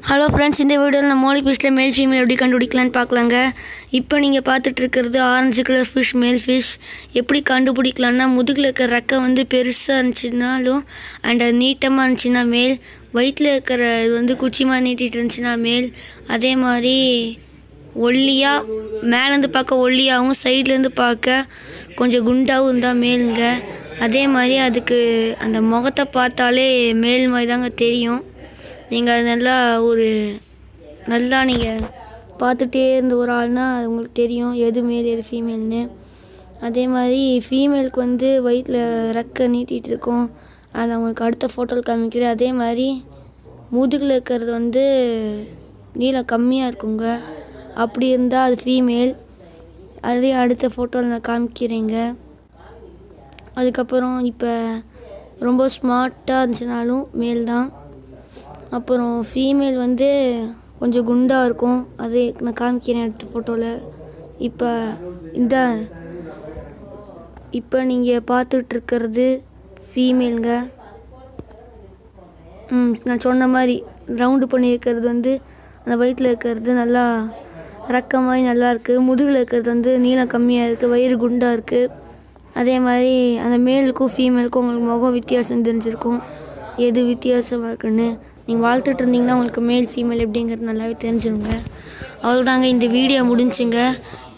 Hello friends, இந்த வீடியோவில் நம்ம மோலி ஃபிஷ்ஷில் மேல் ஃபீமேல் எப்படி கண்டுபிடிக்கலான்னு பார்க்கலாங்க. இப்போ நீங்கள் பார்த்துட்ருக்கிறது ஆரஞ்சு கலர் ஃபிஷ், மேல் ஃபிஷ். எப்படி கண்டுபிடிக்கலான்னா, முதுகில் இருக்கிற ரெக்கை வந்து பெருசாக இருந்துச்சுனாலும் அண்ட் அது நீட்டமாக இருந்துச்சுன்னா மேல், வயிற்றில் இருக்கிற இது வந்து குச்சிமாக நீட்டிகிட்டு இருந்துச்சுன்னா மேல், அதே மாதிரி ஒல்லியாக மேலேருந்து பார்க்க ஒல்லியாகவும் சைட்லேருந்து பார்க்க கொஞ்சம் குண்டாகவும் இருந்தால் மேலுங்க. அதே மாதிரி அதுக்கு அந்த முகத்தை பார்த்தாலே மேல் மாதிரி தாங்க தெரியும். நீங்கள் அது நல்லா நீங்கள் பார்த்துட்டே இருந்த ஒரு ஆள்னால் அது உங்களுக்கு தெரியும் எது மேல் எது ஃபீமேல்னு. அதே மாதிரி ஃபீமேலுக்கு வந்து வயிற்றில் ரெக்கை நீட்டிகிட்டு இருக்கும். அதை அவங்களுக்கு அடுத்த ஃபோட்டோவில் காமிக்கிறேன். அதே மாதிரி முதுகில் இருக்கிறது வந்து நீளம் கம்மியாக இருக்குங்க. அப்படி இருந்தால் அது ஃபீமேல். அதே அடுத்த ஃபோட்டோவில் நான் காமிக்கிறேங்க. அதுக்கப்புறம் இப்போ ரொம்ப ஸ்மார்ட்டாக இருந்துச்சுனாலும் மேல் தான். அப்புறம் ஃபீமேல் வந்து கொஞ்சம் குண்டாக இருக்கும். அது நான் காமிக்கிறேன் அடுத்த ஃபோட்டோவில். இப்போ நீங்கள் பார்த்துட்ருக்கிறது ஃபீமேலுங்க. நான் சொன்ன மாதிரி ரவுண்டு பண்ணியிருக்கிறது வந்து அந்த வயிற்றில் இருக்கிறது நல்லா ரெக்கை மாதிரி நல்லா இருக்குது. முதுகில் இருக்கிறது வந்து நீளம் கம்மியாக இருக்குது, வயிறு குண்டாக இருக்குது. அதே மாதிரி அந்த மேலுக்கும் ஃபீமேலுக்கும் உங்களுக்கு முகம் வித்தியாசம் தெரிஞ்சிருக்கும், எது வித்தியாசமாக இருக்குன்னு. நீங்கள் வளர்த்துட்டு இருந்தீங்கன்னா உங்களுக்கு மேல் ஃபீமேல் எப்படிங்கிறது நல்லாவே தெரிஞ்சிருங்க. அவ்வளோதாங்க, இந்த வீடியோ முடிஞ்சுங்க.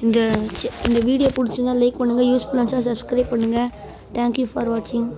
இந்த வீடியோ பிடிச்சிருந்தா லைக் பண்ணுங்கள், யூஸ்ஃபுல்லாக இருந்துச்சா சப்ஸ்கிரைப் பண்ணுங்கள். தேங்க்யூ ஃபார் வாட்சிங்.